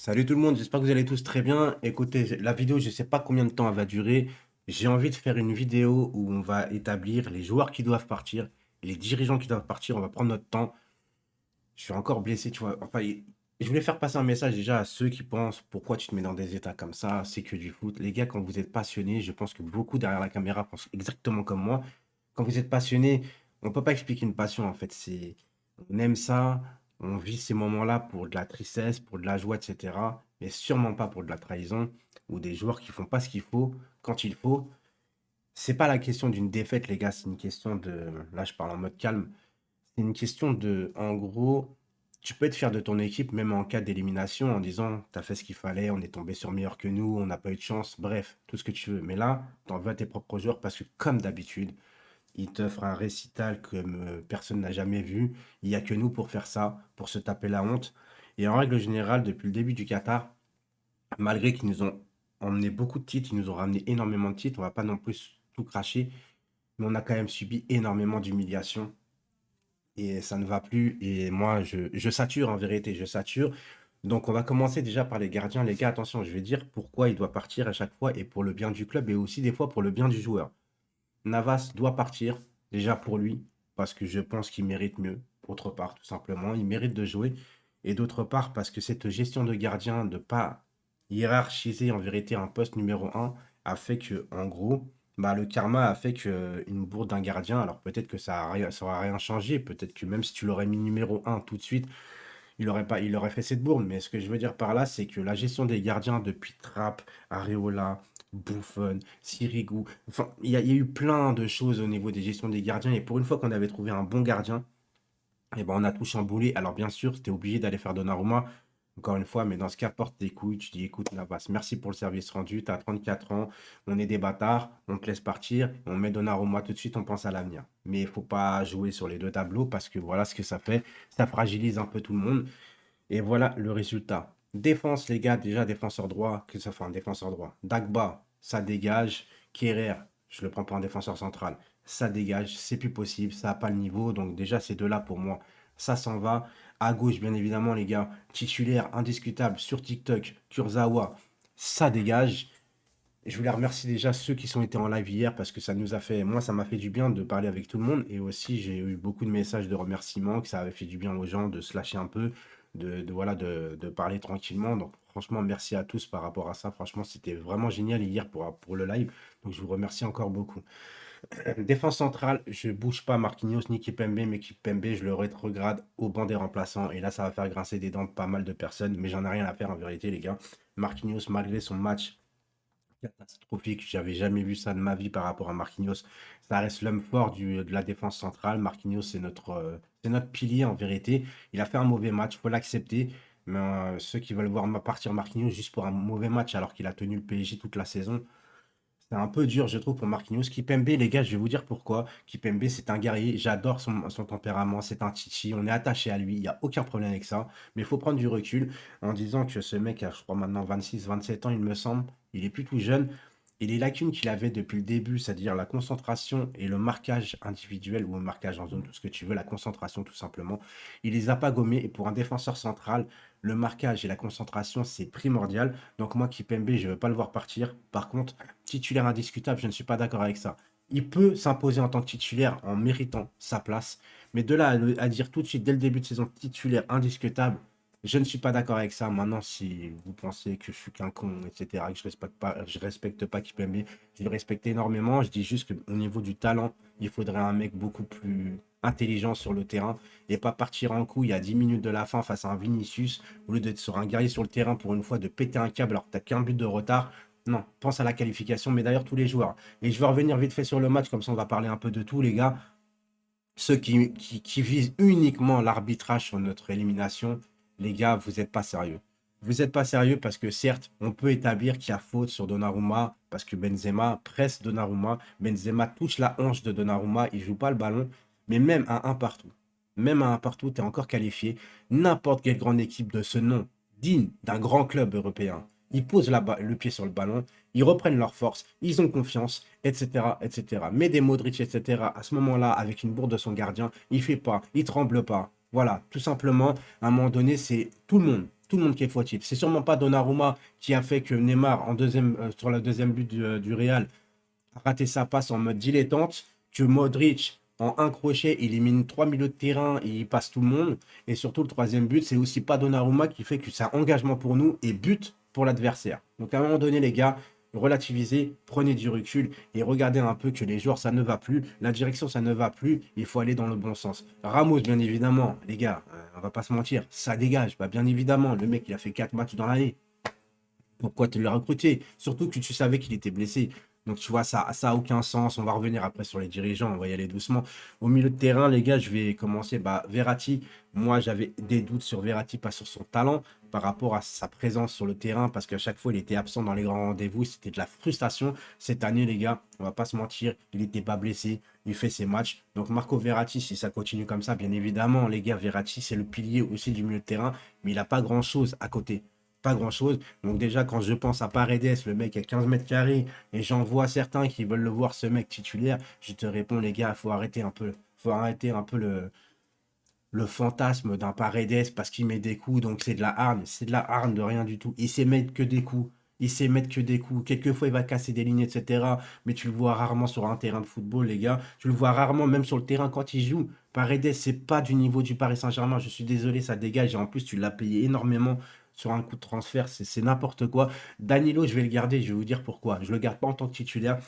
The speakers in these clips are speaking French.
Salut tout le monde, j'espère que vous allez tous très bien. Écoutez, la vidéo, je ne sais pas combien de temps elle va durer. J'ai envie de faire une vidéo où on va établir les joueurs qui doivent partir, les dirigeants qui doivent partir. On va prendre notre temps. Je suis encore blessé, tu vois. Enfin, je voulais faire passer un message déjà à ceux qui pensent pourquoi tu te mets dans des états comme ça, c'est que du foot. Les gars, quand vous êtes passionnés, je pense que beaucoup derrière la caméra pensent exactement comme moi. Quand vous êtes passionné, on ne peut pas expliquer une passion en fait. On aime ça, on vit ces moments-là pour de la tristesse, pour de la joie, etc. Mais sûrement pas pour de la trahison ou des joueurs qui font pas ce qu'il faut quand il faut. C'est pas la question d'une défaite, les gars, c'est une question de. Là, je parle en mode calme. C'est une question de, en gros, tu peux être fier de ton équipe, même en cas d'élimination, en disant, t'as fait ce qu'il fallait, on est tombé sur meilleur que nous, on n'a pas eu de chance, bref, tout ce que tu veux. Mais là, t'en veux à tes propres joueurs parce que, comme d'habitude, ils t'offrent un récital comme personne n'a jamais vu. Il n'y a que nous pour faire ça, pour se taper la honte. Et en règle générale, depuis le début du Qatar, malgré qu'ils nous ont emmené beaucoup de titres, ils nous ont ramené énormément de titres, on va pas non plus tout cracher, mais on a quand même subi énormément d'humiliations et ça ne va plus. Et moi, je sature en vérité, je sature. Donc, on va commencer déjà par les gardiens. Les gars, attention, je vais dire pourquoi il doit partir à chaque fois et pour le bien du club et aussi des fois pour le bien du joueur. Navas doit partir, déjà pour lui, parce que je pense qu'il mérite mieux. Autre part, tout simplement, il mérite de jouer. Et d'autre part, parce que cette gestion de gardien, de pas hiérarchiser en vérité un poste numéro un, a fait que, en gros, bah, le karma a fait que une bourde d'un gardien, alors peut-être que ça aura rien changé, peut-être que même si tu l'aurais mis numéro un tout de suite, il aurait fait cette bourde. Mais ce que je veux dire par là, c'est que la gestion des gardiens depuis Trapp, Areola, Buffon, Sirigu, enfin, il y a eu plein de choses au niveau des gestions des gardiens. Et pour une fois qu'on avait trouvé un bon gardien, et ben on a tout chamboulé. Alors bien sûr, c'était obligé d'aller faire Donnarumma, encore une fois, mais dans ce cas, porte tes couilles, tu dis écoute Navas, merci pour le service rendu, tu as 34 ans, on est des bâtards, on te laisse partir, on met Donnarumma tout de suite, on pense à l'avenir. Mais il faut pas jouer sur les deux tableaux parce que voilà ce que ça fait, ça fragilise un peu tout le monde. Et voilà le résultat. Défense, les gars, déjà défenseur droit, que ça fait un défenseur droit. Dagba, ça dégage. Kerrer, je le prends pour un défenseur central. Ça dégage, c'est plus possible, ça n'a pas le niveau. Donc déjà, ces deux-là, pour moi, ça s'en va. À gauche, bien évidemment, les gars, titulaire indiscutable sur TikTok, Kurzawa, ça dégage. Et je voulais remercier déjà ceux qui sont été en live hier parce que ça nous a fait, moi, ça m'a fait du bien de parler avec tout le monde. Et aussi, j'ai eu beaucoup de messages de remerciements, que ça avait fait du bien aux gens de se lâcher un peu, voilà, de parler tranquillement. Donc, franchement, merci à tous par rapport à ça. Franchement, c'était vraiment génial hier pour le live. Donc, je vous remercie encore beaucoup. Défense centrale, je bouge pas Marquinhos ni Kipembe, mais Kipembe, je le rétrograde au banc des remplaçants. Et là, ça va faire grincer des dents de pas mal de personnes, mais j'en ai rien à faire en vérité, les gars. Marquinhos, malgré son match catastrophique. J'avais jamais vu ça de ma vie par rapport à Marquinhos. Ça reste l'homme fort de la défense centrale. Marquinhos, c'est notre pilier en vérité. Il a fait un mauvais match, faut l'accepter. Mais ceux qui veulent voir partir Marquinhos juste pour un mauvais match alors qu'il a tenu le PSG toute la saison, c'est un peu dur, je trouve, pour Marquinhos. Kipembe, les gars, je vais vous dire pourquoi. Kipembe, c'est un guerrier. J'adore son tempérament. C'est un Chichi. On est attaché à lui. Il n'y a aucun problème avec ça. Mais il faut prendre du recul en disant que ce mec a, je crois, maintenant 26, 27 ans, il me semble. Il est plus tout jeune. Et les lacunes qu'il avait depuis le début, c'est-à-dire la concentration et le marquage individuel ou le marquage en zone, tout ce que tu veux, la concentration tout simplement, il les a pas gommés. Et pour un défenseur central, le marquage et la concentration, c'est primordial. Donc moi, Kipembe, je ne veux pas le voir partir. Par contre, titulaire indiscutable, je ne suis pas d'accord avec ça. Il peut s'imposer en tant que titulaire en méritant sa place, mais de là à dire tout de suite, dès le début de saison, titulaire indiscutable, je ne suis pas d'accord avec ça. Maintenant, si vous pensez que je suis qu'un con, etc., que je respecte pas Kipembe, je le respecte énormément. Je dis juste qu'au niveau du talent, il faudrait un mec beaucoup plus intelligent sur le terrain et pas partir en couille à 10 minutes de la fin face à un Vinicius, au lieu d'être sur un guerrier sur le terrain pour une fois de péter un câble alors que t'as qu'un but de retard. Non, pense à la qualification, mais d'ailleurs tous les joueurs. Et je vais revenir vite fait sur le match, comme ça on va parler un peu de tout, les gars. Ceux qui visent uniquement l'arbitrage sur notre élimination, les gars, vous n'êtes pas sérieux. Vous n'êtes pas sérieux parce que certes, on peut établir qu'il y a faute sur Donnarumma parce que Benzema presse Donnarumma. Benzema touche la hanche de Donnarumma, il joue pas le ballon. Mais même à un partout, tu es encore qualifié. N'importe quelle grande équipe de ce nom, digne d'un grand club européen, ils posent le pied sur le ballon, ils reprennent leur force, ils ont confiance, etc., etc. Mais des Modric, etc., à ce moment-là, avec une bourde de son gardien, il fait pas, il tremble pas. Voilà, tout simplement, à un moment donné, c'est tout le monde. tout le monde qui est fautif. C'est sûrement pas Donnarumma qui a fait que Neymar, sur la deuxième but du Real, a raté sa passe en mode dilettante, que Modric, en un crochet, élimine trois milieux de terrain et il passe tout le monde. Et surtout, le troisième but, c'est aussi pas Donnarumma qui fait que c'est un engagement pour nous et but pour l'adversaire. Donc à un moment donné, les gars, relativisez, prenez du recul et regardez un peu que les joueurs, ça ne va plus. La direction, ça ne va plus. Il faut aller dans le bon sens. Ramos, bien évidemment, les gars, on va pas se mentir, ça dégage. Bah, bien évidemment, le mec, il a fait 4 matchs dans l'année. Pourquoi tu l'as recruté? Surtout que tu savais qu'il était blessé. Donc, tu vois, ça a aucun sens. On va revenir après sur les dirigeants. On va y aller doucement. Au milieu de terrain, les gars, je vais commencer. Bah, Verratti, moi, j'avais des doutes sur Verratti, pas sur son talent, par rapport à sa présence sur le terrain, parce qu'à chaque fois, il était absent dans les grands rendez-vous. C'était de la frustration. Cette année, les gars, on va pas se mentir, il n'était pas blessé. Il fait ses matchs. Donc, Marco Verratti, si ça continue comme ça, bien évidemment, les gars, Verratti, c'est le pilier aussi du milieu de terrain, mais il n'a pas grand-chose à côté. Pas grand-chose. Donc déjà, quand je pense à Paredes, le mec à 15 mètres carrés, et j'en vois certains qui veulent le voir, ce mec titulaire, je te réponds, les gars, faut arrêter un peu le fantasme d'un Paredes parce qu'il met des coups, donc c'est de la hargne. C'est de la hargne de rien du tout. Il sait mettre que des coups. Il sait mettre que des coups. Quelquefois, il va casser des lignes, etc. Mais tu le vois rarement sur un terrain de football, les gars. Tu le vois rarement, même sur le terrain quand il joue. Paredes, c'est pas du niveau du Paris Saint-Germain. Je suis désolé, ça dégage. Et en plus, tu l'as payé énormément sur un coup de transfert. C'est n'importe quoi. Danilo, je vais le garder. Je vais vous dire pourquoi. Je le garde pas en tant que titulaire.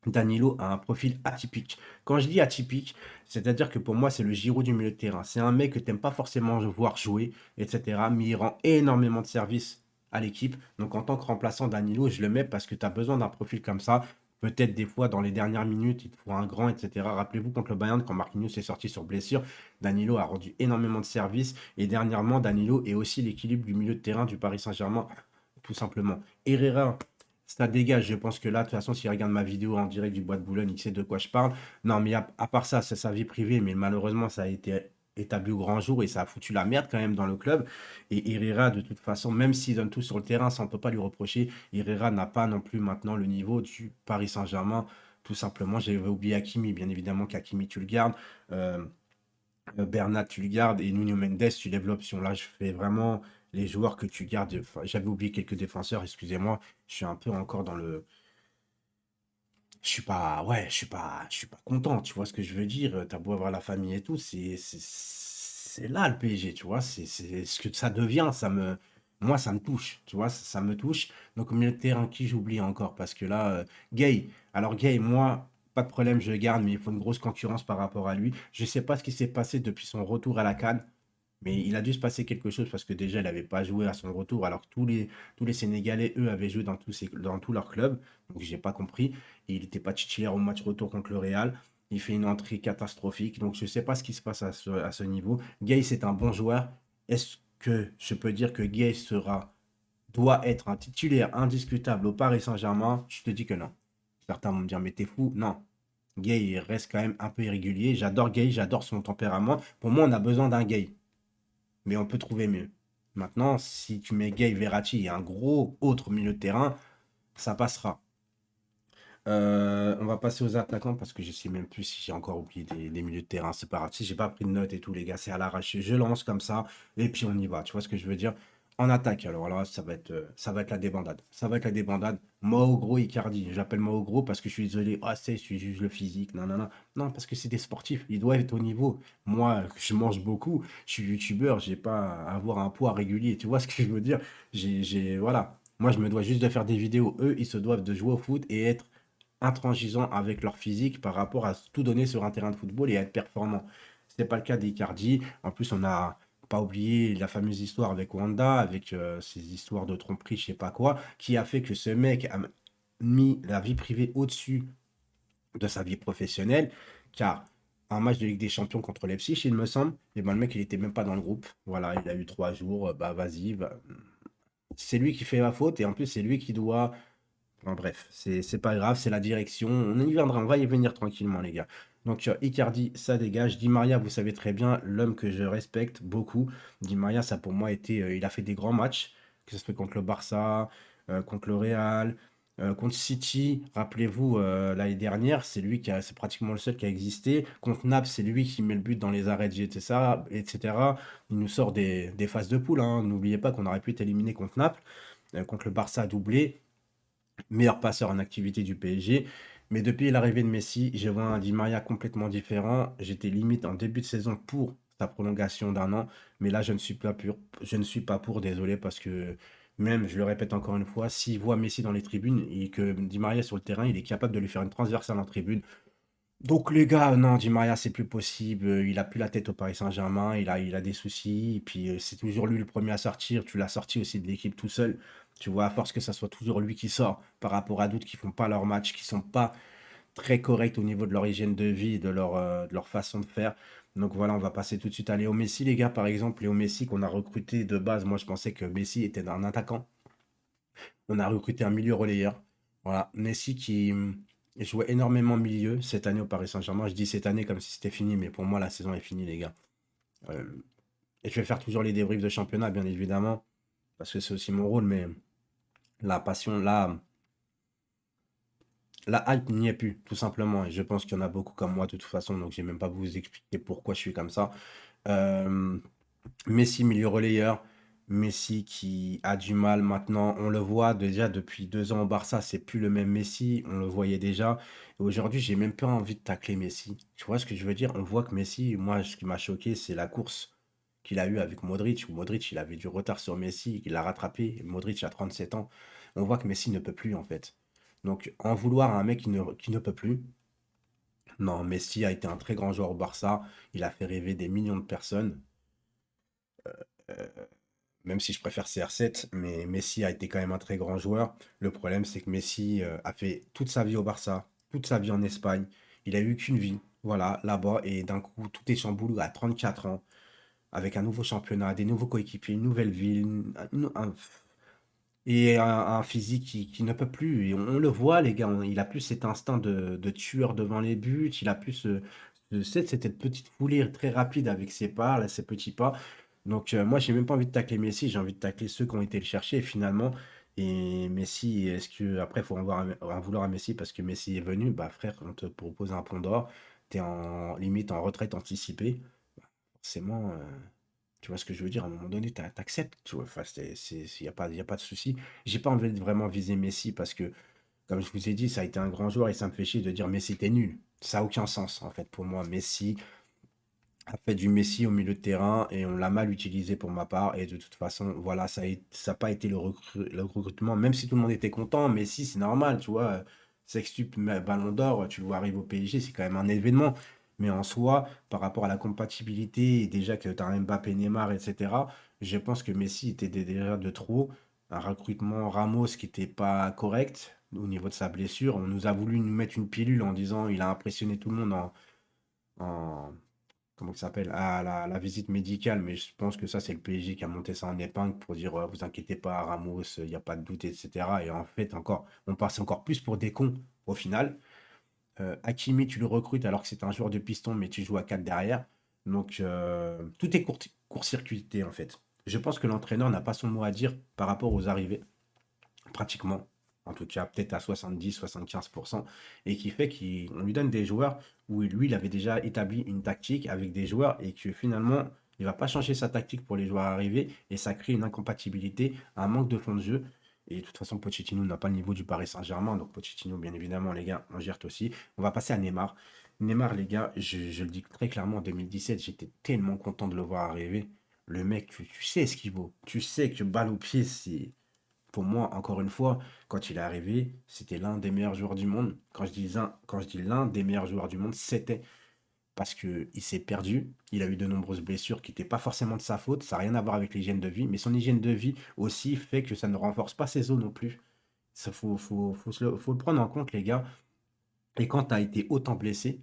Danilo a un profil atypique. Quand je dis atypique, c'est-à-dire que pour moi, c'est le Giroud du milieu de terrain. C'est un mec que tu n'aimes pas forcément voir jouer, etc. Mais il rend énormément de services à l'équipe. Donc en tant que remplaçant, Danilo, je le mets parce que tu as besoin d'un profil comme ça. Peut-être des fois, dans les dernières minutes, il te faut un grand, etc. Rappelez-vous, contre le Bayern, quand Marquinhos est sorti sur blessure, Danilo a rendu énormément de services. Et dernièrement, Danilo est aussi l'équilibre du milieu de terrain du Paris Saint-Germain, tout simplement. Herrera, ça dégage. Je pense que là, de toute façon, s'il regarde ma vidéo en direct du Bois de Boulogne, il sait de quoi je parle. Non, mais à part ça, c'est sa vie privée, mais malheureusement, ça a été établi au grand jour et ça a foutu la merde quand même dans le club. Et Herrera, de toute façon, même s'il donne tout sur le terrain, ça on ne peut pas lui reprocher. Herrera n'a pas non plus maintenant le niveau du Paris Saint-Germain. Tout simplement, j'avais oublié Hakimi, bien évidemment qu'Hakimi, tu le gardes. Euh, Bernat, tu le gardes. Et Nuno Mendes, tu lèves l'option. Là, je fais vraiment les joueurs que tu gardes. Enfin, j'avais oublié quelques défenseurs, excusez-moi. Je suis un peu encore dans le. Je suis pas. Ouais, je suis pas content. Tu vois ce que je veux dire? T'as beau avoir la famille et tout. C'est là le PSG, tu vois. C'est ce que ça devient. Moi, ça me touche. Tu vois, ça me touche. Donc, au milieu de terrain, qui j'oublie encore? Parce que là, Gay. Alors, Gay, moi. Pas de problème, je le garde, mais il faut une grosse concurrence par rapport à lui. Je sais pas ce qui s'est passé depuis son retour à la CAN. Mais il a dû se passer quelque chose parce que déjà, il n'avait pas joué à son retour, alors que tous les Sénégalais, eux, avaient joué dans tous leurs clubs. Donc, j'ai pas compris. Et il n'était pas titulaire au match retour contre le Real. Il fait une entrée catastrophique. Donc, je ne sais pas ce qui se passe à ce niveau. Gay, c'est un bon joueur. Est-ce que je peux dire que Gay doit être un titulaire indiscutable au Paris Saint-Germain? Je te dis que non. Certains vont me dire, mais t'es fou. Non. Gay, il reste quand même un peu irrégulier. J'adore Gay, j'adore son tempérament. Pour moi, on a besoin d'un Gay, mais on peut trouver mieux. Maintenant, si tu mets Gay, Verratti et un gros autre milieu de terrain, ça passera. On va passer aux attaquants parce que je sais même plus si j'ai encore oublié des milieux de terrain. C'est pas grave. Si j'ai pas pris de notes et tout, les gars, c'est à l'arraché. Je lance comme ça et puis on y va. Tu vois ce que je veux dire? En attaque, alors là, ça va être la débandade. Ça va être la débandade. Moi, au gros, Icardi. J'appelle moi au gros parce que je suis désolé. Ah, je juge le physique. Non, non, non. Non, parce que c'est des sportifs. Ils doivent être au niveau. Moi, je mange beaucoup. Je suis youtubeur. J'ai pas à avoir un poids régulier. Tu vois ce que je veux dire? Voilà. Moi, je me dois juste de faire des vidéos. Eux, ils se doivent de jouer au foot et être intransigeants avec leur physique par rapport à tout donner sur un terrain de football et à être performant. Ce n'est pas le cas d'Icardi. En plus, on n'a pas oublié la fameuse histoire avec Wanda, avec ces histoires de tromperie, je sais pas quoi, qui a fait que ce mec a mis la vie privée au-dessus de sa vie professionnelle, car un match de Ligue des Champions contre Leipzig, il me semble, et ben le mec, il était même pas dans le groupe. Voilà, il a eu 3 jours, bah vas-y, c'est lui qui fait la faute, et en plus, c'est lui qui doit. Enfin, bref, c'est pas grave, c'est la direction. On y viendra, on va y venir tranquillement, les gars. Donc, Icardi, ça dégage. Di Maria, vous savez très bien, l'homme que je respecte beaucoup. Di Maria, ça pour moi été. Il a fait des grands matchs, que ce soit contre le Barça, contre le Real. Contre City, rappelez-vous, l'année dernière, c'est pratiquement le seul qui a existé. Contre Naples, c'est lui qui met le but dans les arrêts de jeu, etc., etc. Il nous sort des phases de poule, hein. N'oubliez pas qu'on aurait pu être éliminé contre Naples, contre le Barça doublé, meilleur passeur en activité du PSG. Mais depuis l'arrivée de Messi, je vois un Di Maria complètement différent. J'étais limite en début de saison pour sa prolongation d'un an, mais là je ne suis pas pour, désolé, parce que même, je le répète encore une fois, s'il voit Messi dans les tribunes et que Di Maria est sur le terrain, il est capable de lui faire une transversale en tribune. Donc les gars, non, Di Maria, c'est plus possible. Il a plus la tête au Paris Saint-Germain, il a des soucis. Et puis c'est toujours lui le premier à sortir. Tu l'as sorti aussi de l'équipe tout seul. Tu vois, à force que ça soit toujours lui qui sort par rapport à d'autres qui font pas leur match, qui sont pas très corrects au niveau de leur hygiène de vie, de leur façon de faire. Donc voilà, on va passer tout de suite à Léo Messi, les gars, par exemple. Léo Messi qu'on a recruté de base. Moi, je pensais que Messi était un attaquant. On a recruté un milieu relayeur. Voilà, Messi qui jouait énormément milieu cette année au Paris Saint-Germain. Je dis cette année comme si c'était fini, mais pour moi, la saison est finie, les gars. Euh, et je vais faire toujours les débriefs de championnat, bien évidemment, parce que c'est aussi mon rôle, mais la passion, la hype n'y est plus, tout simplement. Et je pense qu'il y en a beaucoup comme moi, de toute façon, donc je vais même pas vous expliquer pourquoi je suis comme ça. Euh, Messi, milieu relayeur. Messi qui a du mal maintenant. On le voit déjà depuis 2 ans au Barça, c'est plus le même Messi. On le voyait déjà. Et aujourd'hui, j'ai même pas envie de tacler Messi. Tu vois ce que je veux dire? On voit que Messi, moi, ce qui m'a choqué, c'est la course qu'il a eue avec Modric. Où Modric, il avait du retard sur Messi, il l'a rattrapé. Modric a 37 ans. On voit que Messi ne peut plus, en fait. Donc, en vouloir à un mec qui ne peut plus, non, Messi a été un très grand joueur au Barça. Il a fait rêver des millions de personnes. Euh, Même si je préfère CR7, mais Messi a été quand même un très grand joueur. Le problème, c'est que Messi a fait toute sa vie au Barça, toute sa vie en Espagne. Il a eu qu'une vie, voilà, là-bas, et d'un coup, tout est chamboulé à 34 ans, avec un nouveau championnat, des nouveaux coéquipiers, une nouvelle ville, et un physique qui ne peut plus. Et on le voit, les gars, il a plus cet instinct de tueur devant les buts, il a plus cette petite foulée très rapide avec ses pas, là, ses petits pas. Donc moi, j'ai même pas envie de tacler Messi, j'ai envie de tacler ceux qui ont été le chercher finalement. Et Messi, est-ce que après, il faut en vouloir à Messi parce que Messi est venu? Bah frère, on te propose un pont d'or, t'es en limite en retraite anticipée. Forcément, tu vois ce que je veux dire? À un moment donné, t'acceptes, tu vois. Enfin, y a pas de souci. J'ai pas envie de vraiment viser Messi parce que, comme je vous ai dit, ça a été un grand joueur et ça me fait chier de dire Messi t'es nul. Ça a aucun sens en fait pour moi. Messi a fait du Messi au milieu de terrain et on l'a mal utilisé pour ma part. Et de toute façon, voilà, ça n'a pas été le recrutement, même si tout le monde était content. Messi, c'est normal, tu vois. Sextuple Ballon d'Or, tu le vois arriver au PSG, c'est quand même un événement. Mais en soi, par rapport à la compatibilité, et déjà que tu as un Mbappé, Neymar, etc., je pense que Messi était déjà de trop. Un recrutement Ramos qui n'était pas correct au niveau de sa blessure. On nous a voulu nous mettre une pilule en disant il a impressionné tout le monde en comment ça s'appelle? À la visite médicale, mais je pense que ça, c'est le PSG qui a monté ça en épingle pour dire vous inquiétez pas, Ramos, il n'y a pas de doute, etc. Et en fait, encore, on passe encore plus pour des cons au final. Hakimi, tu le recrutes alors que c'est un joueur de piston, mais tu joues à 4 derrière. Donc, tout est court-circuité en fait. Je pense que l'entraîneur n'a pas son mot à dire par rapport aux arrivées pratiquement, en tout cas peut-être à 70-75%, et qui fait qu'on lui donne des joueurs où lui, il avait déjà établi une tactique avec des joueurs et que finalement, il va pas changer sa tactique pour les joueurs arrivés et ça crée une incompatibilité, un manque de fond de jeu. Et de toute façon, Pochettino n'a pas le niveau du Paris Saint-Germain, donc Pochettino, bien évidemment, les gars, on gère aussi. On va passer à Neymar. Neymar, les gars, je le dis très clairement, en 2017, j'étais tellement content de le voir arriver. Le mec, tu sais ce qu'il vaut. Tu sais que balle au pied, c'est pour moi, encore une fois, quand il est arrivé, c'était l'un des meilleurs joueurs du monde. Quand je dis l'un des meilleurs joueurs du monde, c'était parce qu'il s'est perdu. Il a eu de nombreuses blessures qui n'étaient pas forcément de sa faute. Ça n'a rien à voir avec l'hygiène de vie. Mais son hygiène de vie aussi fait que ça ne renforce pas ses os non plus. Ça, faut le prendre en compte, les gars. Et quand tu as été autant blessé,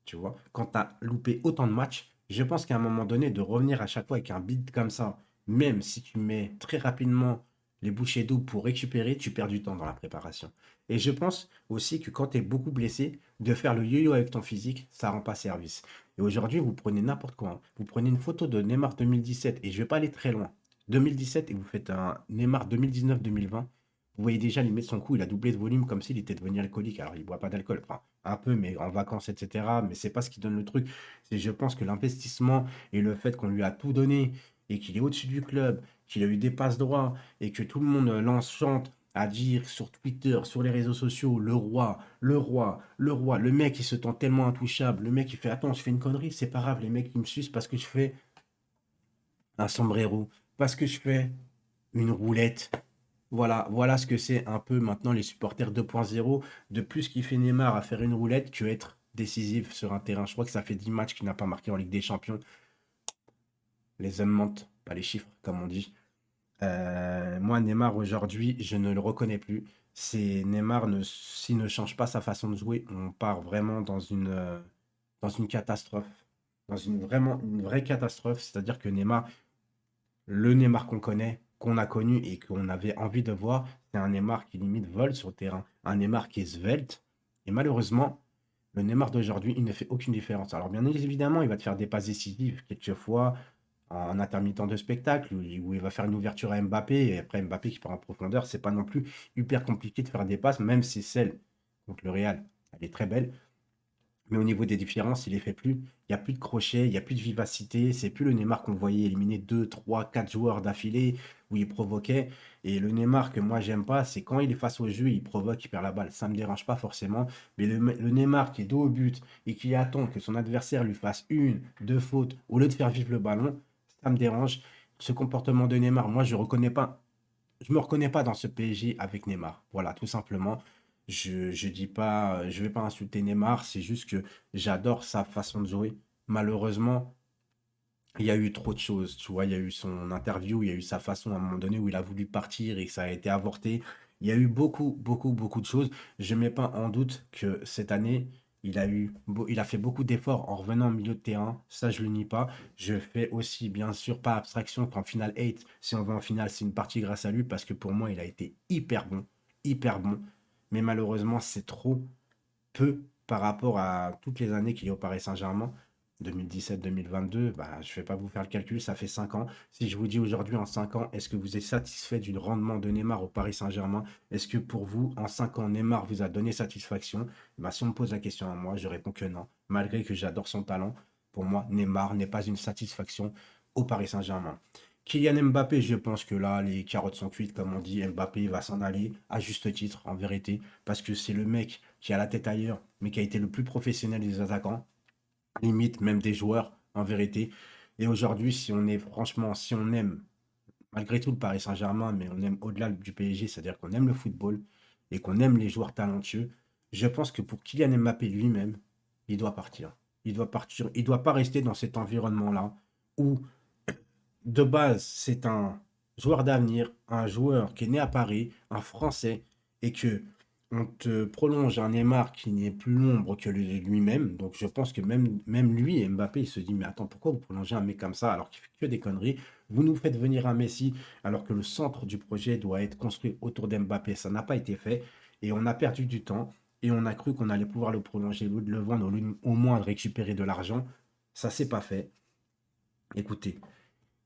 tu vois, quand tu as loupé autant de matchs, je pense qu'à un moment donné, de revenir à chaque fois avec un bid comme ça, même si tu mets très rapidement les bouchées doubles pour récupérer, tu perds du temps dans la préparation. Et je pense aussi que quand tu es beaucoup blessé, de faire le yo-yo avec ton physique, ça rend pas service. Et aujourd'hui, vous prenez n'importe quoi, hein. Vous prenez une photo de Neymar 2017, et je vais pas aller très loin. 2017, et vous faites un Neymar 2019-2020. Vous voyez déjà limite son coup, il a doublé de volume comme s'il était devenu alcoolique. Alors il boit pas d'alcool, enfin un peu, mais en vacances, etc. Mais c'est pas ce qui donne le truc. C'est je pense que l'investissement et le fait qu'on lui a tout donné et qu'il est au-dessus du club, qu'il a eu des passes droits et que tout le monde l'enchante à dire sur Twitter, sur les réseaux sociaux, le roi, le roi, le roi, le mec il se tend tellement intouchable, le mec il fait attends, je fais une connerie, c'est pas grave, les mecs ils me sucent parce que je fais un sombrero, parce que je fais une roulette. Voilà, voilà ce que c'est un peu maintenant les supporters 2.0, de plus kiffer Neymar à faire une roulette que être décisif sur un terrain. Je crois que ça fait 10 matchs qu'il n'a pas marqué en Ligue des Champions. Les hommes mentent, pas les chiffres, comme on dit. Moi, Neymar, aujourd'hui, je ne le reconnais plus. C'est Neymar, s'il ne change pas sa façon de jouer, on part vraiment dans une catastrophe. Dans vraiment une vraie catastrophe. C'est-à-dire que Neymar, le Neymar qu'on connaît, qu'on a connu et qu'on avait envie de voir, c'est un Neymar qui limite vole sur le terrain, un Neymar qui est svelte. Et malheureusement, le Neymar d'aujourd'hui, il ne fait aucune différence. Alors bien évidemment, il va te faire des passes décisives quelquefois en intermittent de spectacle, où il va faire une ouverture à Mbappé, et après Mbappé qui part en profondeur, c'est pas non plus hyper compliqué de faire des passes, même si celle contre le Real, elle est très belle. Mais au niveau des différences, il les fait plus. Il n'y a plus de crochet, il n'y a plus de vivacité. C'est plus le Neymar qu'on voyait éliminer 2, 3, 4 joueurs d'affilée où il provoquait. Et le Neymar que moi j'aime pas, c'est quand il est face au jeu, il provoque, il perd la balle. Ça me dérange pas forcément. Mais le Neymar qui est dos au but et qui attend que son adversaire lui fasse une, deux fautes au lieu de faire vivre le ballon, ça me dérange. Ce comportement de Neymar, moi je reconnais pas. Je me reconnais pas dans ce PSG avec Neymar. Voilà, tout simplement. Je dis pas, je vais pas insulter Neymar, c'est juste que j'adore sa façon de jouer. Malheureusement, il y a eu trop de choses, tu vois. Il y a eu son interview, il y a eu sa façon à un moment donné où il a voulu partir et que ça a été avorté. Il y a eu beaucoup, beaucoup, beaucoup de choses. Je ne mets pas en doute que cette année, il a fait beaucoup d'efforts en revenant au milieu de terrain. Ça, je le nie pas. Je fais aussi, bien sûr, pas abstraction qu'en finale 8, si on va en finale, c'est une partie grâce à lui parce que pour moi, il a été hyper bon, hyper bon. Mais malheureusement, c'est trop peu par rapport à toutes les années qu'il est au Paris Saint-Germain. 2017-2022, bah, je ne vais pas vous faire le calcul, ça fait 5 ans. Si je vous dis aujourd'hui en 5 ans, est-ce que vous êtes satisfait du rendement de Neymar au Paris Saint-Germain? Est-ce que pour vous, en 5 ans, Neymar vous a donné satisfaction? Bah, si on me pose la question à moi, je réponds que non. Malgré que j'adore son talent, pour moi, Neymar n'est pas une satisfaction au Paris Saint-Germain. Kylian Mbappé, je pense que là, les carottes sont cuites, comme on dit. Mbappé va s'en aller, à juste titre, en vérité, parce que c'est le mec qui a la tête ailleurs, mais qui a été le plus professionnel des attaquants, limite même des joueurs, en vérité. Et aujourd'hui, si on est franchement, si on aime malgré tout le Paris Saint-Germain, mais on aime au-delà du PSG, c'est-à-dire qu'on aime le football et qu'on aime les joueurs talentueux, je pense que pour Kylian Mbappé lui-même, il doit partir. Il doit partir. Il ne doit pas rester dans cet environnement-là où de base, c'est un joueur d'avenir, un joueur qui est né à Paris, un Français, et que on te prolonge un Neymar qui n'est plus l'ombre que lui-même. Donc je pense que même lui, Mbappé, il se dit, mais attends, pourquoi vous prolongez un mec comme ça alors qu'il fait que des conneries? Vous nous faites venir un Messi alors que le centre du projet doit être construit autour d'Mbappé. Ça n'a pas été fait et on a perdu du temps et on a cru qu'on allait pouvoir le prolonger, ou de le vendre, au moins de récupérer de l'argent. Ça s'est pas fait. Écoutez,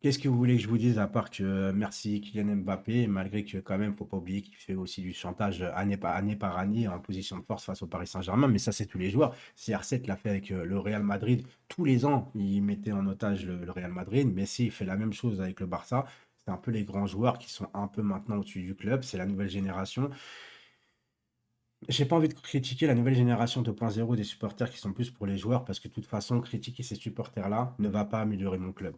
qu'est-ce que vous voulez que je vous dise à part que merci Kylian Mbappé, malgré que quand même, faut pas oublier qu'il fait aussi du chantage année par année en position de force face au Paris Saint-Germain, mais ça c'est tous les joueurs. CR7 l'a fait avec le Real Madrid, tous les ans il mettait en otage le Real Madrid, Messi fait la même chose avec le Barça. C'est un peu les grands joueurs qui sont un peu maintenant au-dessus du club, c'est la nouvelle génération. J'ai pas envie de critiquer la nouvelle génération 2.0 des supporters qui sont plus pour les joueurs parce que de toute façon, critiquer ces supporters-là ne va pas améliorer mon club.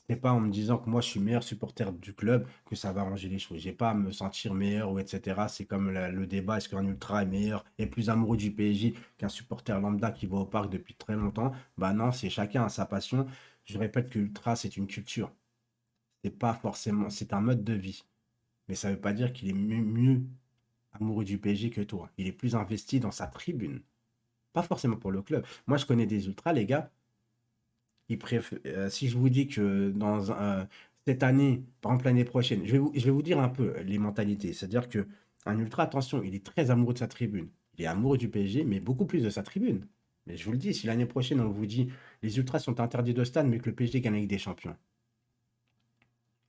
C'est pas en me disant que moi je suis meilleur supporter du club que ça va arranger les choses. J'ai pas à me sentir meilleur ou etc. C'est comme le débat, est-ce qu'un ultra est meilleur et plus amoureux du PSG qu'un supporter lambda qui va au parc depuis très longtemps? Bah non, c'est chacun a sa passion. Je répète que l'ultra c'est une culture. C'est pas forcément, c'est un mode de vie. Mais ça veut pas dire qu'il est mieux amoureux du PSG que toi. Il est plus investi dans sa tribune. Pas forcément pour le club. Moi, je connais des ultras, les gars. Si je vous dis que cette année, par exemple l'année prochaine, je vais vous dire un peu les mentalités. C'est-à-dire que un ultra, attention, il est très amoureux de sa tribune. Il est amoureux du PSG, mais beaucoup plus de sa tribune. Mais je vous le dis, si l'année prochaine, on vous dit les ultras sont interdits de stade, mais que le PSG gagne avec des champions,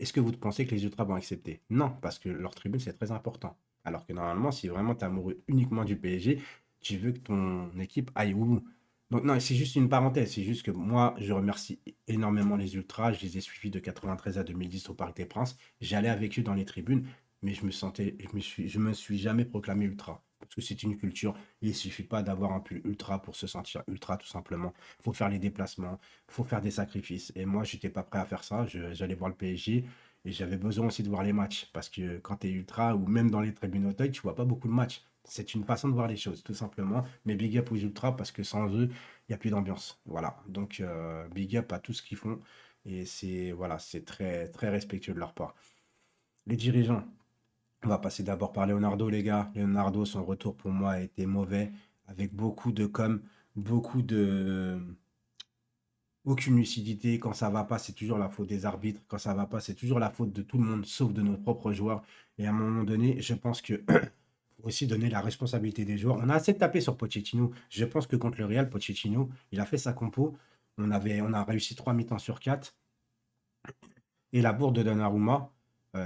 est-ce que vous pensez que les ultras vont accepter? Non, parce que leur tribune, c'est très important. Alors que normalement, si vraiment tu es amoureux uniquement du PSG, tu veux que ton équipe aille au bout. Donc non, c'est juste une parenthèse, c'est juste que moi, je remercie énormément les Ultras, je les ai suivis de 93 à 2010 au Parc des Princes, j'allais avec eux dans les tribunes, mais je me suis jamais proclamé Ultra, parce que c'est une culture, il suffit pas d'avoir un pull Ultra pour se sentir Ultra, tout simplement. Il faut faire les déplacements, il faut faire des sacrifices, et moi, j'étais pas prêt à faire ça, j'allais voir le PSG, et j'avais besoin aussi de voir les matchs, parce que quand tu es Ultra, ou même dans les tribunes Auteuil, tu vois pas beaucoup de matchs. C'est une façon de voir les choses, tout simplement. Mais big up aux Ultras parce que sans eux, il n'y a plus d'ambiance. Voilà. Donc, big up à tout ce qu'ils font. Et c'est voilà, c'est très, très respectueux de leur part. Les dirigeants, on va passer d'abord par Leonardo, les gars. Leonardo, son retour pour moi a été mauvais, avec beaucoup de com, beaucoup de. Aucune lucidité. Quand ça va pas, c'est toujours la faute des arbitres. Quand ça va pas, c'est toujours la faute de tout le monde, sauf de nos propres joueurs. Et à un moment donné, je pense que faut aussi donner la responsabilité des joueurs. On a assez tapé sur Pochettino. Je pense que contre le Real, Pochettino, il a fait sa compo. On a réussi 3 mi-temps sur 4. Et la bourde de Donnarumma,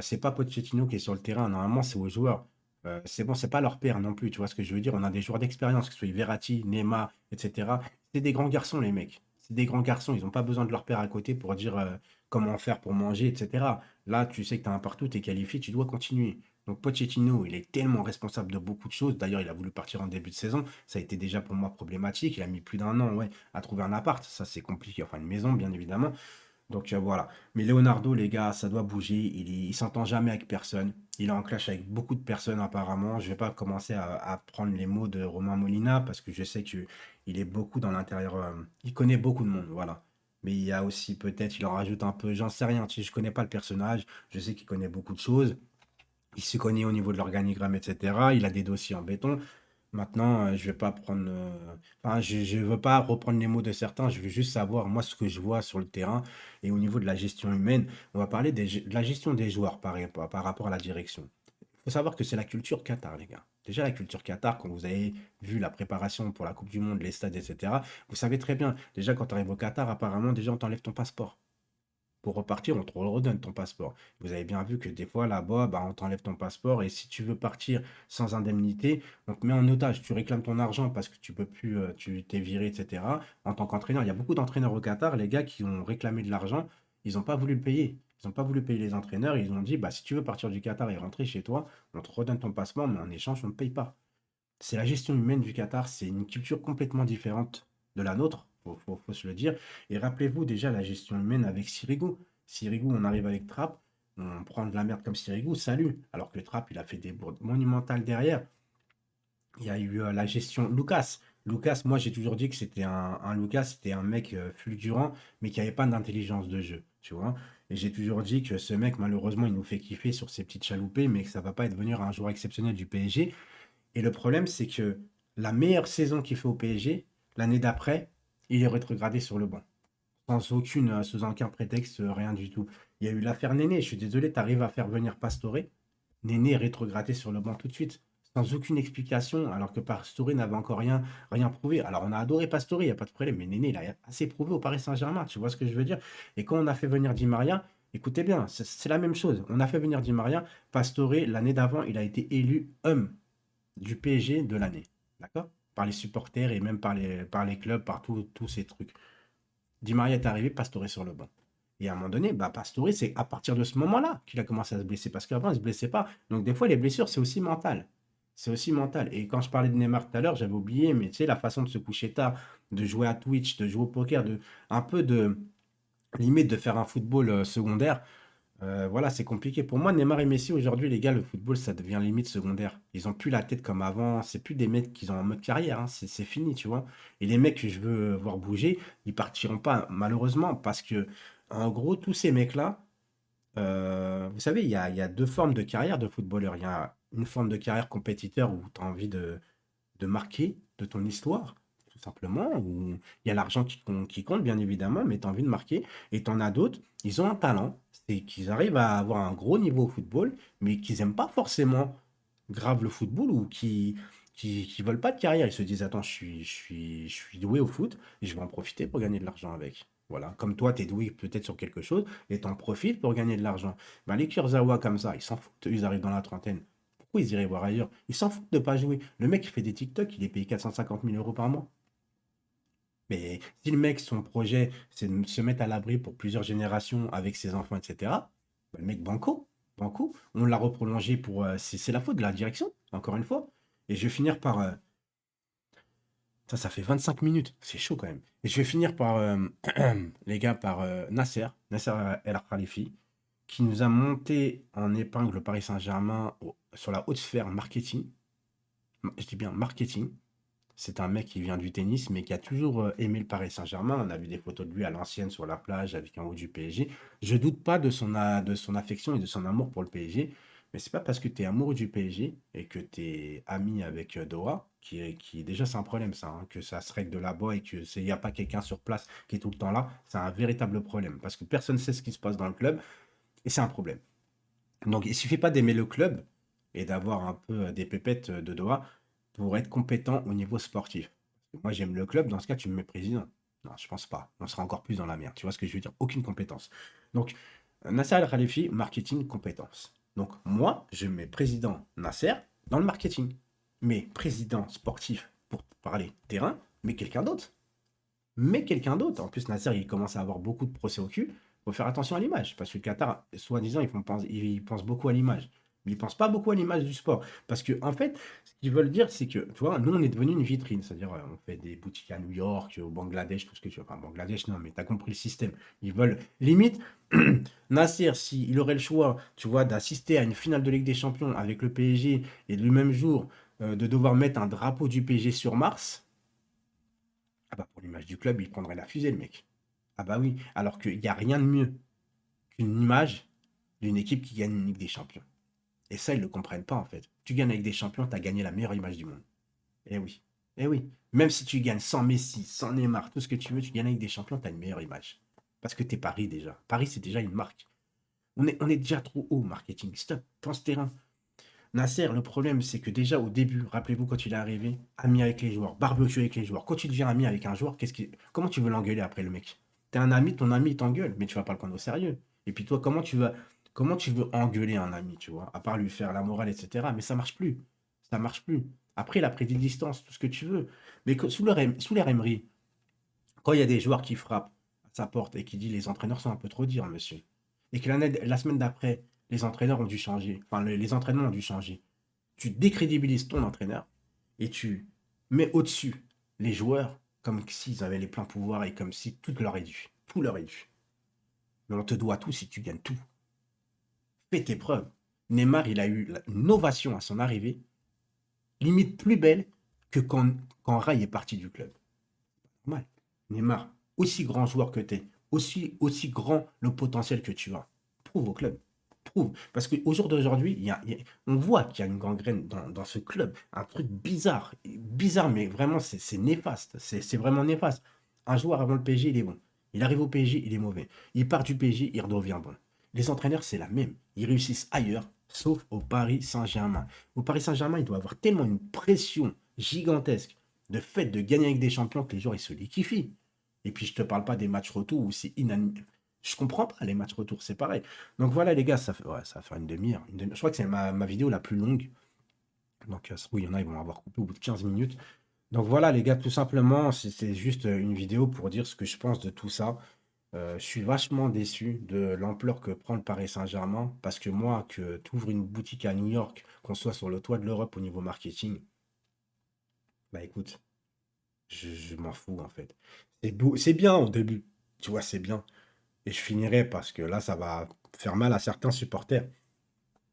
c'est pas Pochettino qui est sur le terrain. Normalement, c'est aux joueurs. C'est bon, c'est pas leur père non plus. Tu vois ce que je veux dire? On a des joueurs d'expérience, que ce soit Verratti, Neymar, etc. C'est des grands garçons, les mecs. C'est des grands garçons. Ils n'ont pas besoin de leur père à côté pour dire comment faire pour manger, etc. Là, tu sais que tu as un partout, tu es qualifié, tu dois continuer. Donc Pochettino, il est tellement responsable de beaucoup de choses. D'ailleurs, il a voulu partir en début de saison. Ça a été déjà pour moi problématique. Il a mis plus d'un an, ouais, à trouver un appart. Ça, c'est compliqué. Enfin, une maison, bien évidemment. Donc voilà. Mais Leonardo, les gars, ça doit bouger. Il s'entend jamais avec personne. Il est en clash avec beaucoup de personnes apparemment. Je vais pas commencer à prendre les mots de Romain Molina parce que je sais que il est beaucoup dans l'intérieur. Il connaît beaucoup de monde, voilà. Mais il y a aussi peut-être, il en rajoute un peu. J'en sais rien. Tu sais, je connais pas le personnage. Je sais qu'il connaît beaucoup de choses. Il se connaît au niveau de l'organigramme, etc. Il a des dossiers en béton. Maintenant, je vais pas prendre, enfin, je veux pas reprendre les mots de certains, je veux juste savoir, moi, ce que je vois sur le terrain et au niveau de la gestion humaine. On va parler de la gestion des joueurs par rapport à la direction. Il faut savoir que c'est la culture Qatar, les gars. Déjà, la culture Qatar, quand vous avez vu la préparation pour la Coupe du Monde, les stades, etc., vous savez très bien, déjà, quand tu arrives au Qatar, apparemment, déjà, on t'enlève ton passeport. Pour repartir, on te redonne ton passeport. Vous avez bien vu que des fois, là-bas, bah, on t'enlève ton passeport et si tu veux partir sans indemnité, on te met en otage. Tu réclames ton argent parce que tu peux plus, tu t'es viré, etc. En tant qu'entraîneur, il y a beaucoup d'entraîneurs au Qatar, les gars qui ont réclamé de l'argent, ils n'ont pas voulu le payer. Ils n'ont pas voulu payer les entraîneurs. Ils ont dit, bah, si tu veux partir du Qatar et rentrer chez toi, on te redonne ton passeport, mais en échange, on ne paye pas. C'est la gestion humaine du Qatar, c'est une culture complètement différente de la nôtre, faut se le dire. Et rappelez-vous déjà la gestion humaine avec Sirigu. Sirigu, on arrive avec Trapp, on prend de la merde comme Sirigu, salut. Alors que Trapp, il a fait des bourdes monumentales derrière. Il y a eu la gestion Lucas. Lucas, moi j'ai toujours dit que c'était un Lucas, c'était un mec fulgurant, mais qui n'avait pas d'intelligence de jeu, tu vois. Et j'ai toujours dit que ce mec, malheureusement, il nous fait kiffer sur ses petites chaloupées, mais que ça va pas être devenir un joueur exceptionnel du PSG. Et le problème, c'est que la meilleure saison qu'il fait au PSG, l'année d'après, il est rétrogradé sur le banc. Sous aucun prétexte, rien du tout. Il y a eu l'affaire Néné. Je suis désolé, tu arrives à faire venir Pastore. Néné est rétrogradé sur le banc tout de suite. Sans aucune explication, alors que Pastore n'avait encore rien prouvé. Alors, on a adoré Pastore, il n'y a pas de problème, mais Néné, il a assez prouvé au Paris Saint-Germain, tu vois ce que je veux dire? Et quand on a fait venir Di Maria, écoutez bien, c'est la même chose. On a fait venir Di Maria, Pastore, l'année d'avant, il a été élu homme du PSG de l'année. D'accord? Par les supporters et même par les clubs, par tous ces trucs. Di Maria est arrivé, Pastore sur le banc. Et à un moment donné, bah, Pastore, c'est à partir de ce moment-là qu'il a commencé à se blesser. Parce qu'avant, il ne se blessait pas. Donc, des fois, les blessures, c'est aussi mental. C'est aussi mental. Et quand je parlais de Neymar tout à l'heure, j'avais oublié, mais tu sais, la façon de se coucher tard, de jouer à Twitch, de jouer au poker, un peu de limite de faire un football secondaire. Voilà, c'est compliqué. Pour moi, Neymar et Messi, aujourd'hui, les gars, le football, ça devient limite secondaire. Ils ont plus la tête comme avant. C'est plus des mecs qui ont en mode carrière, hein. C'est fini, tu vois. Et les mecs que je veux voir bouger, ils partiront pas, malheureusement, parce que, en gros, tous ces mecs-là, vous savez, il y a deux formes de carrière de footballeur. Il y a une forme de carrière compétiteur où tu as envie de marquer de ton histoire, tout simplement, où il y a l'argent qui compte, bien évidemment, mais tu as envie de marquer. Et tu en as d'autres, ils ont un talent, c'est qu'ils arrivent à avoir un gros niveau au football, mais qu'ils n'aiment pas forcément grave le football ou qui veulent pas de carrière. Ils se disent, attends, je suis doué au foot et je vais en profiter pour gagner de l'argent avec. Voilà, comme toi, tu es doué peut-être sur quelque chose et tu en profites pour gagner de l'argent. Ben, les Kurzawa comme ça, ils s'en foutent, ils arrivent dans la trentaine. Pourquoi ils iraient voir ailleurs? Ils s'en foutent de pas jouer. Le mec, il fait des TikTok, il est payé 450 000 euros par mois. Mais si le mec, son projet, c'est de se mettre à l'abri pour plusieurs générations avec ses enfants, etc., bah, le mec, banco, banco. On l'a reprolongé pour. C'est la faute de la direction, encore une fois. Et je vais finir par. Ça fait 25 minutes. C'est chaud quand même. Et je vais finir par, les gars, par Nasser El Khalifi, qui nous a monté en épingle le Paris Saint-Germain sur la haute sphère marketing. Je dis bien marketing. C'est un mec qui vient du tennis, mais qui a toujours aimé le Paris Saint-Germain. On a vu des photos de lui à l'ancienne sur la plage avec un haut du PSG. Je doute pas de son affection et de son amour pour le PSG, mais c'est pas parce que tu es amoureux du PSG et que tu es ami avec Doha, déjà c'est un problème ça, hein, que ça se règle de là-bas et que il n'y a pas quelqu'un sur place qui est tout le temps là. C'est un véritable problème parce que personne ne sait ce qui se passe dans le club et c'est un problème. Donc il suffit pas d'aimer le club et d'avoir un peu des pépettes de Doha pour être compétent au niveau sportif. Moi, j'aime le club, dans ce cas, tu me mets président. Non, je pense pas. On sera encore plus dans la merde. Tu vois ce que je veux dire? Aucune compétence. Donc, Nasser Al-Khalifi, marketing, compétence. Donc, moi, je mets président Nasser dans le marketing. Mais président sportif pour parler terrain, mais quelqu'un d'autre. Mais quelqu'un d'autre. En plus, Nasser, il commence à avoir beaucoup de procès au cul. Il faut faire attention à l'image. Parce que le Qatar, soi-disant, ils pensent beaucoup à l'image. Mais ils ne pensent pas beaucoup à l'image du sport. Parce que, en fait, ce qu'ils veulent dire, c'est que, tu vois, nous, on est devenu une vitrine. C'est-à-dire, on fait des boutiques à New York, au Bangladesh, tout ce que tu veux. Enfin, Bangladesh, non, mais tu as compris le système. Ils veulent, limite, Nasser, s'il aurait le choix, tu vois, d'assister à une finale de Ligue des Champions avec le PSG et le même jour, de devoir mettre un drapeau du PSG sur Mars, ah bah pour l'image du club, il prendrait la fusée, le mec. Ah bah oui, alors qu'il n'y a rien de mieux qu'une image d'une équipe qui gagne une Ligue des Champions. Et ça, ils ne le comprennent pas en fait. Tu gagnes avec des champions, tu as gagné la meilleure image du monde. Eh oui, eh oui. Même si tu gagnes sans Messi, sans Neymar, tout ce que tu veux, tu gagnes avec des champions, tu as une meilleure image. Parce que tu es Paris déjà. Paris, c'est déjà une marque. On est déjà trop haut, marketing. Stop, pense terrain. Nasser, le problème, c'est que déjà au début, rappelez-vous quand il est arrivé, ami avec les joueurs, barbecue avec les joueurs. Quand tu deviens ami avec un joueur, comment tu veux l'engueuler après le mec? T'es un ami, ton ami il t'engueule, mais tu vas pas le prendre au sérieux. Et puis toi, comment tu veux engueuler un ami, tu vois, à part lui faire la morale, etc. Mais ça marche plus. Ça marche plus. Après, il a pris des distances, tout ce que tu veux. Mais sous leur Emery, quand il y a des joueurs qui frappent à sa porte et qui dit les entraîneurs sont un peu trop durs, monsieur, et que la semaine d'après, les entraîneurs ont dû changer, enfin les entraînements ont dû changer, tu décrédibilises ton entraîneur et tu mets au-dessus les joueurs comme s'ils avaient les pleins pouvoirs et comme si tout leur est dû. Tout leur est dû. Mais on te doit tout si tu gagnes tout. Fais tes preuves. Neymar, il a eu une ovation à son arrivée, limite plus belle que quand Rai est parti du club. Ouais. Neymar, aussi grand joueur que tu es, aussi grand le potentiel que tu as, prouve au club. Prouve. Parce qu'au jour d'aujourd'hui, on voit qu'il y a une gangrène dans ce club. Un truc bizarre. Bizarre, mais vraiment, c'est néfaste. C'est vraiment néfaste. Un joueur avant le PSG, il est bon. Il arrive au PSG, il est mauvais. Il part du PSG, il redevient bon. Les entraîneurs, c'est la même. Ils réussissent ailleurs, sauf au Paris Saint-Germain. Au Paris Saint-Germain, il doit avoir tellement une pression gigantesque de fait de gagner avec des champions que les joueurs ils se liquifient. Et puis je te parle pas des matchs retour où c'est inadmissible. Je comprends pas les matchs retour, c'est pareil. Donc voilà les gars, ça va faire une demi-heure. Je crois que c'est ma vidéo la plus longue. Donc oui, il y en a, ils vont avoir coupé au bout de 15 minutes. Donc voilà les gars, tout simplement, c'est juste une vidéo pour dire ce que je pense de tout ça. Je suis vachement déçu de l'ampleur que prend le Paris Saint-Germain parce que moi, que tu ouvres une boutique à New York, qu'on soit sur le toit de l'Europe au niveau marketing, bah écoute, je m'en fous en fait. C'est beau, c'est bien au début, tu vois, c'est bien. Et je finirai parce que là, ça va faire mal à certains supporters.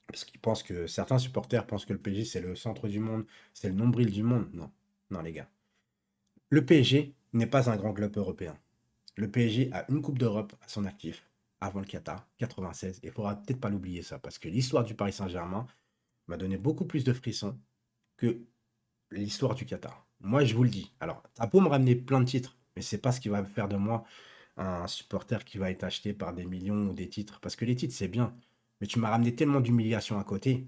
Parce qu'ils pensent que certains supporters pensent que le PSG, c'est le centre du monde, c'est le nombril du monde. Non, non, les gars. Le PSG n'est pas un grand club européen. Le PSG a une Coupe d'Europe à son actif, avant le Qatar, 96. Et il faudra peut-être pas l'oublier ça, parce que l'histoire du Paris Saint-Germain m'a donné beaucoup plus de frissons que l'histoire du Qatar. Moi, je vous le dis. Alors, ça peut me ramener plein de titres, mais c'est pas ce qui va faire de moi un supporter qui va être acheté par des millions ou des titres. Parce que les titres, c'est bien. Mais tu m'as ramené tellement d'humiliation à côté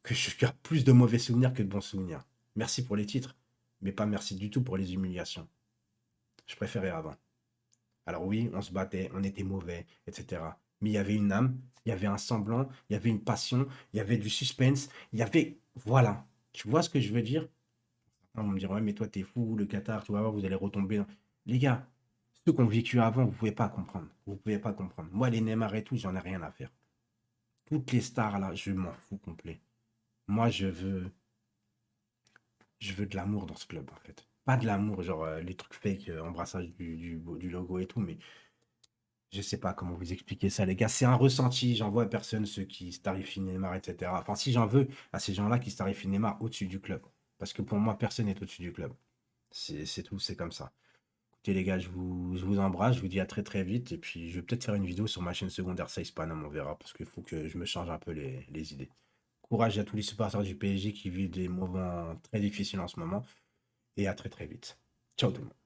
que je garde plus de mauvais souvenirs que de bons souvenirs. Merci pour les titres, mais pas merci du tout pour les humiliations. Je préférais avant. Alors oui, on se battait, on était mauvais, etc. mais il y avait une âme, il y avait un semblant, il y avait une passion, il y avait du suspense, il y avait... Voilà. Tu vois ce que je veux dire? On va me dire, ouais, mais toi, t'es fou, le Qatar, tu vas voir, vous allez retomber. Les gars, ceux qui ont vécu avant, vous pouvez pas comprendre. Vous pouvez pas comprendre. Moi, les Neymar et tout, j'en ai rien à faire. Toutes les stars, là, je m'en fous complet. Moi, je veux de l'amour dans ce club, en fait. Pas de l'amour, genre les trucs fake, embrassage du logo et tout, mais je sais pas comment vous expliquer ça, les gars. C'est un ressenti. J'en vois à personne ceux qui starifient Neymar, etc. Enfin, si j'en veux à ces gens-là qui starifient Neymar au-dessus du club. Parce que pour moi, personne n'est au-dessus du club. C'est tout, c'est comme ça. Écoutez, les gars, je vous embrasse. Je vous dis à très très vite. Et puis, je vais peut-être faire une vidéo sur ma chaîne secondaire Size Panam, on verra. Parce qu'il faut que je me change un peu les idées. Courage à tous les supporters du PSG qui vivent des moments très difficiles en ce moment. Et à très très vite. Ciao tout le monde.